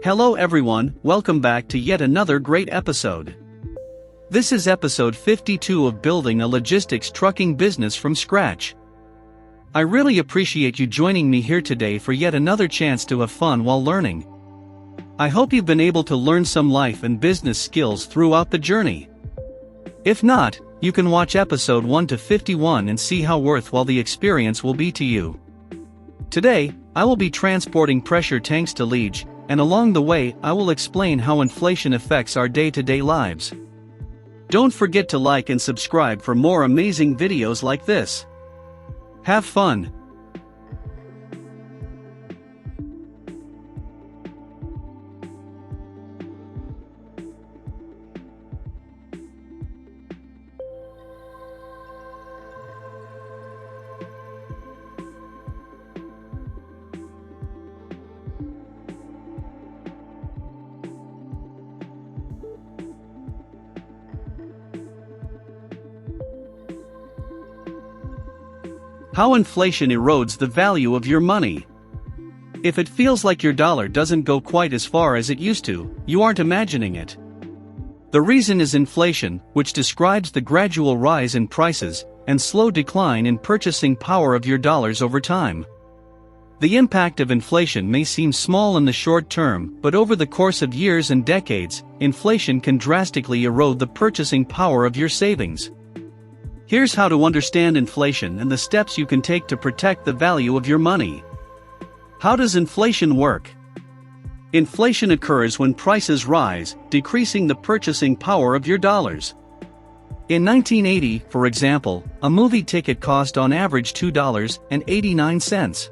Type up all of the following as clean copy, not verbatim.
Hello everyone, welcome back to yet another great episode. This is episode 52 of Building a Logistics Trucking Business from Scratch. I really appreciate you joining me here today for yet another chance to have fun while learning. I hope you've been able to learn some life and business skills throughout the journey. If not, you can watch episode 1 to 51 and see how worthwhile the experience will be to you. Today, I will be transporting pressure tanks to Liege, and along the way I will explain how inflation affects our day-to-day lives. Don't forget to like and subscribe for more amazing videos like this. Have fun! How inflation erodes the value of your money. If it feels like your dollar doesn't go quite as far as it used to, you aren't imagining it. The reason is inflation, which describes the gradual rise in prices and slow decline in purchasing power of your dollars over time. The impact of inflation may seem small in the short term, but over the course of years and decades, inflation can drastically erode the purchasing power of your savings. Here's how to understand inflation and the steps you can take to protect the value of your money. How does inflation work? Inflation occurs when prices rise, decreasing the purchasing power of your dollars. In 1980, for example, a movie ticket cost on average $2.89.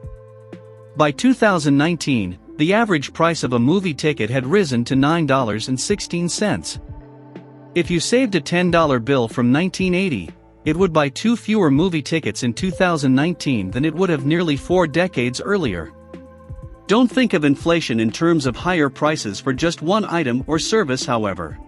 By 2019, the average price of a movie ticket had risen to $9.16. If you saved a $10 bill from 1980, it would buy 2 fewer movie tickets in 2019 than it would have nearly 4 decades earlier. Don't think of inflation in terms of higher prices for just one item or service, however.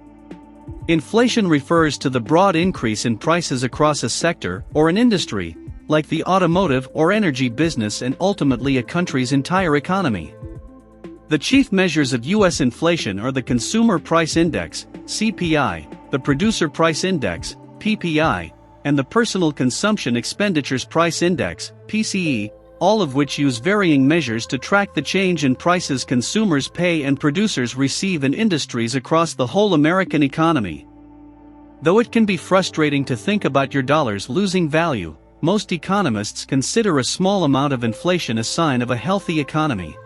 Inflation refers to the broad increase in prices across a sector or an industry, like the automotive or energy business, and ultimately a country's entire economy. The chief measures of U.S. inflation are the Consumer Price Index, CPI, the Producer Price Index, PPI, and the Personal Consumption Expenditures Price Index, PCE, all of which use varying measures to track the change in prices consumers pay and producers receive in industries across the whole American economy. Though it can be frustrating to think about your dollars losing value, most economists consider a small amount of inflation a sign of a healthy economy.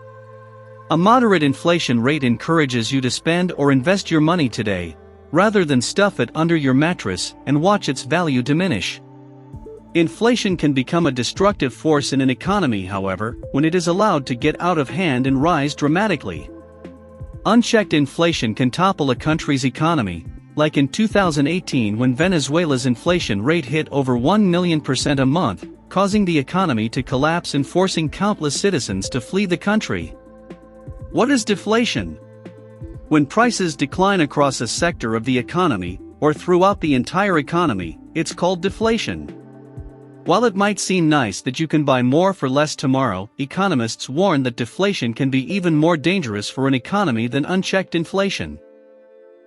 A moderate inflation rate encourages you to spend or invest your money today, rather than stuff it under your mattress and watch its value diminish. Inflation can become a destructive force in an economy, however, when it is allowed to get out of hand and rise dramatically. Unchecked inflation can topple a country's economy, like in 2018 when Venezuela's inflation rate hit over 1,000,000% a month, causing the economy to collapse and forcing countless citizens to flee the country. What is deflation? When prices decline across a sector of the economy, or throughout the entire economy, it's called deflation. While it might seem nice that you can buy more for less tomorrow, economists warn that deflation can be even more dangerous for an economy than unchecked inflation.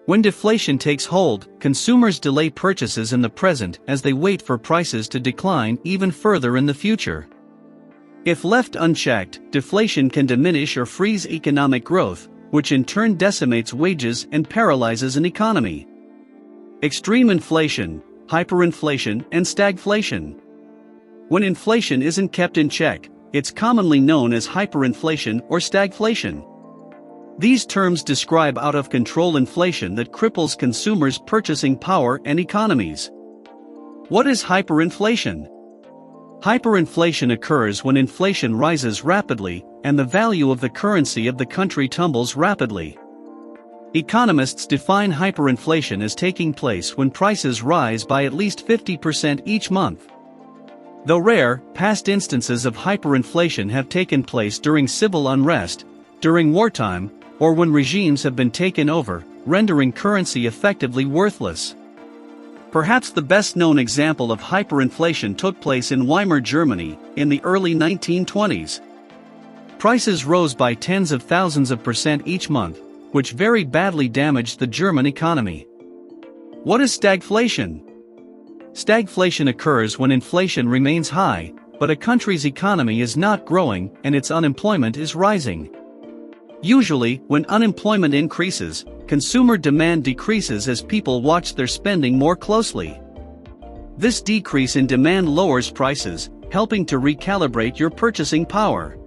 When deflation takes hold, consumers delay purchases in the present as they wait for prices to decline even further in the future. If left unchecked, deflation can diminish or freeze economic growth, which in turn decimates wages and paralyzes an economy. Extreme inflation, hyperinflation, and stagflation. When inflation isn't kept in check, it's commonly known as hyperinflation or stagflation. These terms describe out-of-control inflation that cripples consumers' purchasing power and economies. What is hyperinflation? Hyperinflation occurs when inflation rises rapidly and the value of the currency of the country tumbles rapidly. Economists define hyperinflation as taking place when prices rise by at least 50% each month. Though rare, past instances of hyperinflation have taken place during civil unrest, during wartime, or when regimes have been taken over, rendering currency effectively worthless. Perhaps the best-known example of hyperinflation took place in Weimar Germany, in the early 1920s. Prices rose by tens of thousands of percent each month, which very badly damaged the German economy. What is stagflation? Stagflation occurs when inflation remains high, but a country's economy is not growing and its unemployment is rising. Usually, when unemployment increases, consumer demand decreases as people watch their spending more closely. This decrease in demand lowers prices, helping to recalibrate your purchasing power.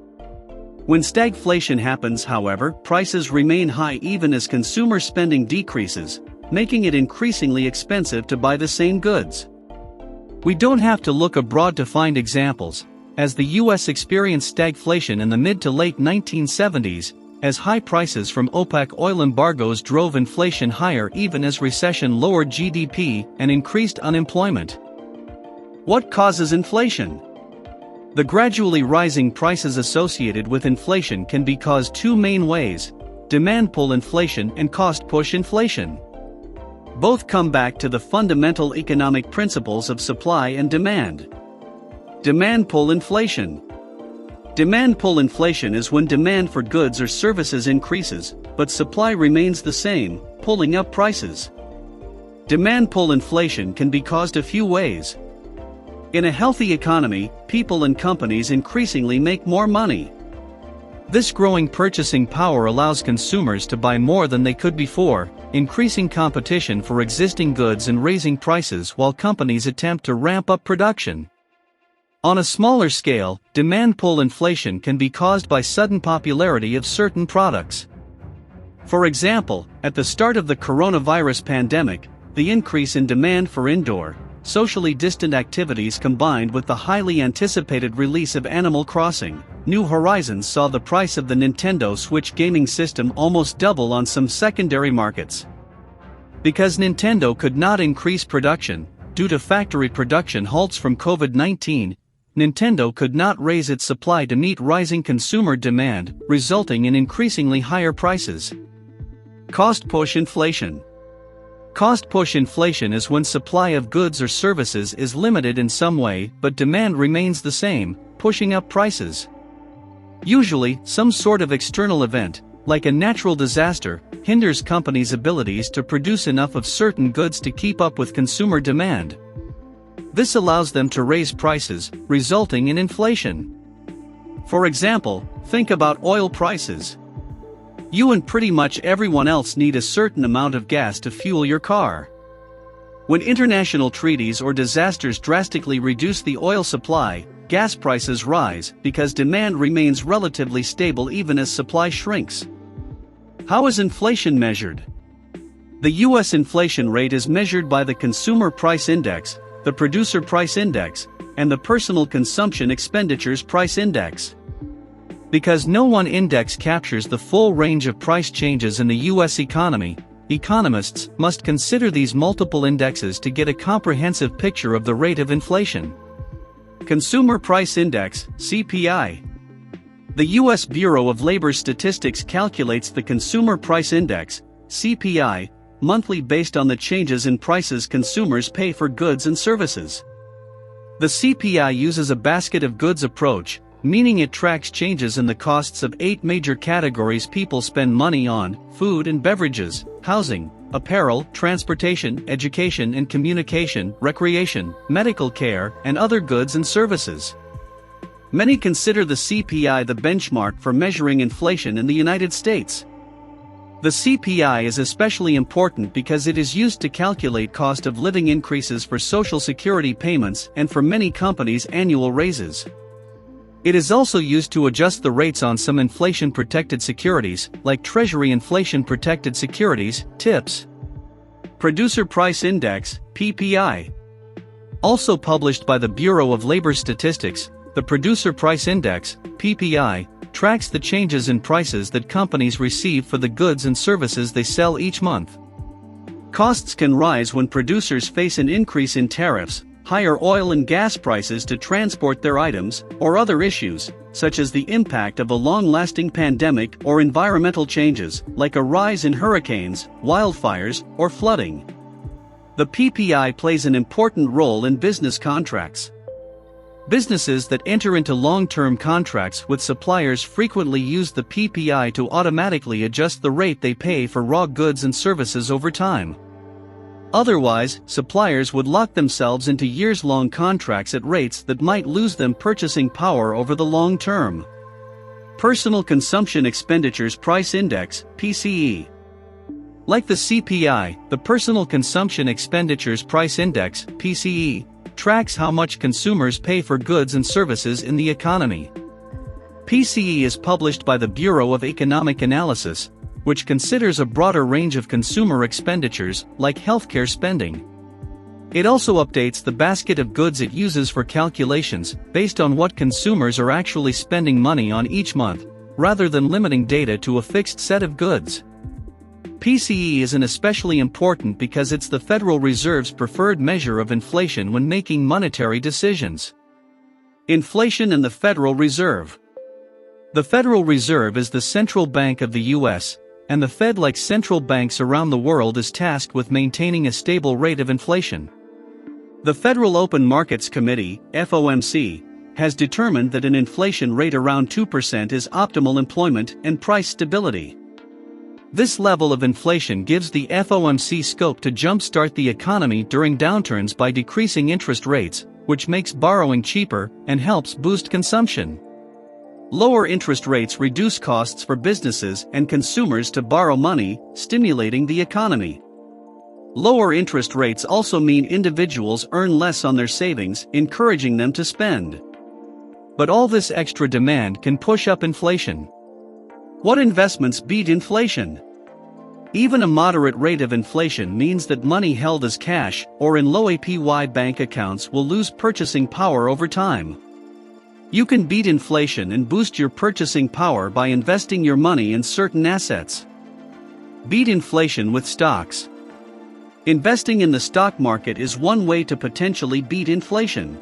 When stagflation happens, however, prices remain high even as consumer spending decreases, making it increasingly expensive to buy the same goods. We don't have to look abroad to find examples, as the US experienced stagflation in the mid to late 1970s, as high prices from OPEC oil embargoes drove inflation higher even as recession lowered GDP and increased unemployment. What causes inflation? The gradually rising prices associated with inflation can be caused two main ways: demand pull inflation and cost push inflation. Both come back to the fundamental economic principles of supply and demand. Demand pull inflation. Demand pull inflation is when demand for goods or services increases, but supply remains the same, pulling up prices. Demand pull inflation can be caused a few ways. In a healthy economy, people and companies increasingly make more money. This growing purchasing power allows consumers to buy more than they could before, increasing competition for existing goods and raising prices while companies attempt to ramp up production. On a smaller scale, demand pull inflation can be caused by sudden popularity of certain products. For example, at the start of the coronavirus pandemic, the increase in demand for indoor, socially distant activities combined with the highly anticipated release of Animal Crossing: New Horizons saw the price of the Nintendo Switch gaming system almost double on some secondary markets. Because Nintendo could not increase production, due to factory production halts from COVID-19, Nintendo could not raise its supply to meet rising consumer demand, resulting in increasingly higher prices. Cost push inflation. Cost push inflation is when supply of goods or services is limited in some way but demand remains the same, pushing up prices. Usually, some sort of external event, like a natural disaster, hinders companies' abilities to produce enough of certain goods to keep up with consumer demand. This allows them to raise prices, resulting in inflation. For example, think about oil prices. You and pretty much everyone else need a certain amount of gas to fuel your car. When international treaties or disasters drastically reduce the oil supply, gas prices rise because demand remains relatively stable even as supply shrinks. How is inflation measured? The US inflation rate is measured by the Consumer Price Index, the Producer Price Index, and the Personal Consumption Expenditures Price Index. Because no one index captures the full range of price changes in the US economy, economists must consider these multiple indexes to get a comprehensive picture of the rate of inflation. Consumer Price Index, CPI. The US Bureau of Labor Statistics calculates the Consumer Price Index, CPI, monthly based on the changes in prices consumers pay for goods and services. The CPI uses a basket of goods approach, meaning it tracks changes in the costs of 8 major categories people spend money on: food and beverages, housing, apparel, transportation, education and communication, recreation, medical care, and other goods and services. Many consider the CPI the benchmark for measuring inflation in the United States. The CPI is especially important because it is used to calculate cost of living increases for Social Security payments and for many companies' annual raises. It is also used to adjust the rates on some inflation-protected securities, like Treasury inflation-protected securities, TIPS. Producer Price Index, PPI. Also published by the Bureau of Labor Statistics, the Producer Price Index, PPI, tracks the changes in prices that companies receive for the goods and services they sell each month. Costs can rise when producers face an increase in tariffs, higher oil and gas prices to transport their items, or other issues, such as the impact of a long-lasting pandemic or environmental changes, like a rise in hurricanes, wildfires, or flooding. The PPI plays an important role in business contracts. Businesses that enter into long-term contracts with suppliers frequently use the PPI to automatically adjust the rate they pay for raw goods and services over time. Otherwise, suppliers would lock themselves into years-long contracts at rates that might lose them purchasing power over the long term. Personal Consumption Expenditures Price Index, PCE. Like the CPI, the Personal Consumption Expenditures Price Index, PCE, tracks how much consumers pay for goods and services in the economy. PCE is published by the Bureau of Economic Analysis, which considers a broader range of consumer expenditures, like healthcare spending. It also updates the basket of goods it uses for calculations, based on what consumers are actually spending money on each month, rather than limiting data to a fixed set of goods. PCE is especially important because it's the Federal Reserve's preferred measure of inflation when making monetary decisions. Inflation and the Federal Reserve. The Federal Reserve is the central bank of the U.S., and the Fed, like central banks around the world, is tasked with maintaining a stable rate of inflation. The Federal Open Markets Committee, FOMC, has determined that an inflation rate around 2% is optimal employment and price stability. This level of inflation gives the FOMC scope to jumpstart the economy during downturns by decreasing interest rates, which makes borrowing cheaper and helps boost consumption. Lower interest rates reduce costs for businesses and consumers to borrow money, stimulating the economy. Lower interest rates also mean individuals earn less on their savings, encouraging them to spend. But all this extra demand can push up inflation. What investments beat inflation? Even a moderate rate of inflation means that money held as cash or in low APY bank accounts will lose purchasing power over time. You can beat inflation and boost your purchasing power by investing your money in certain assets. Beat inflation with stocks. Investing in the stock market is one way to potentially beat inflation.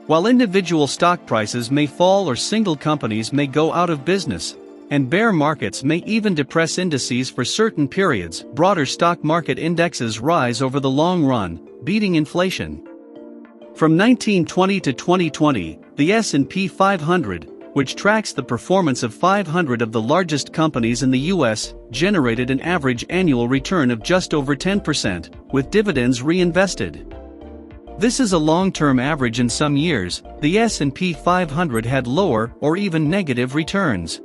While individual stock prices may fall or single companies may go out of business, and bear markets may even depress indices for certain periods, broader stock market indexes rise over the long run, beating inflation. From 1920 to 2020, the S&P 500, which tracks the performance of 500 of the largest companies in the U.S., generated an average annual return of just over 10%, with dividends reinvested. This is a long-term average. In some years, the S&P 500 had lower or even negative returns.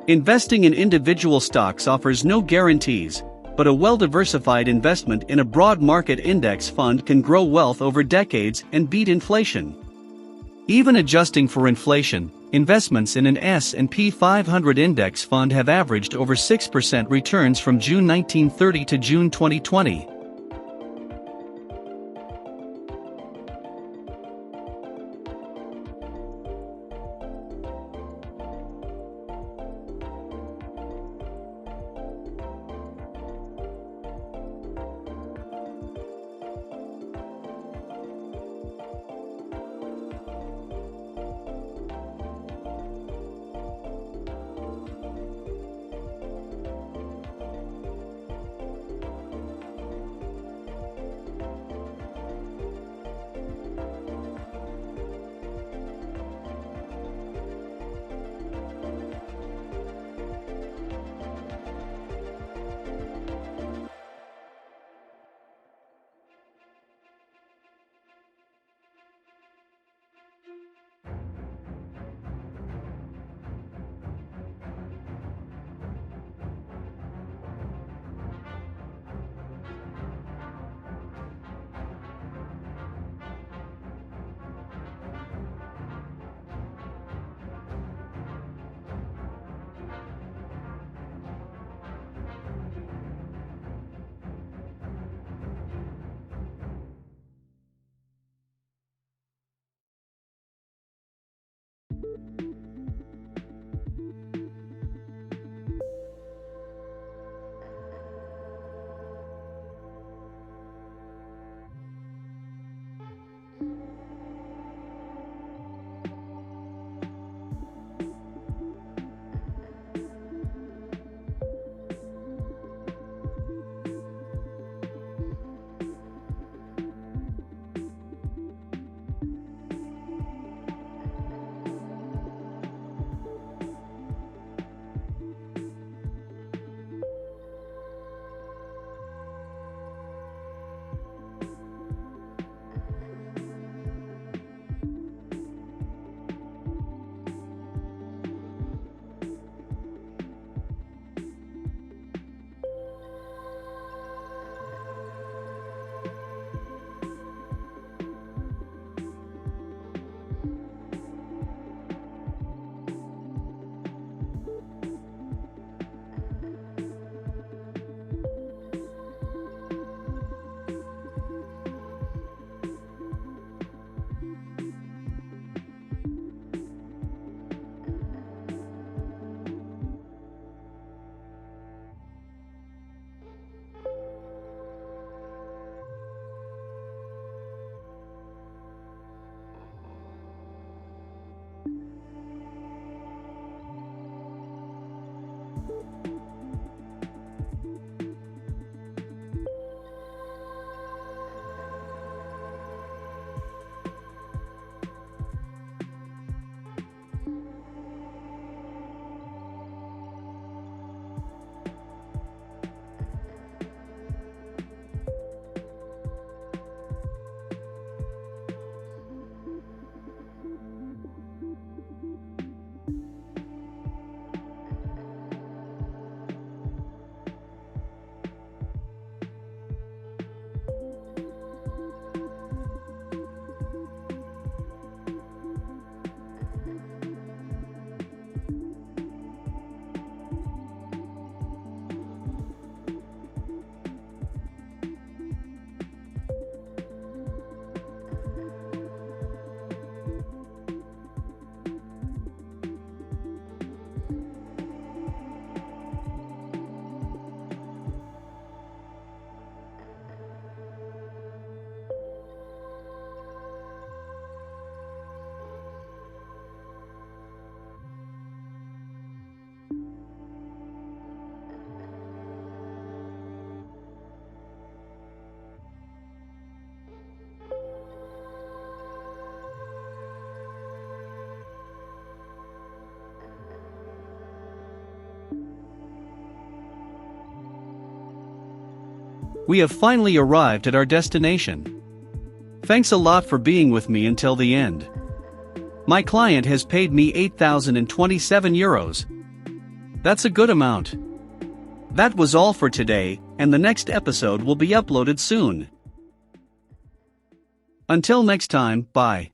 Investing in individual stocks offers no guarantees, but a well-diversified investment in a broad market index fund can grow wealth over decades and beat inflation. Even adjusting for inflation, investments in an S&P 500 index fund have averaged over 6% returns from June 1930 to June 2020. We have finally arrived at our destination. Thanks a lot for being with me until the end. My client has paid me 8,027 euros. That's a good amount. That was all for today, and the next episode will be uploaded soon. Until next time, bye.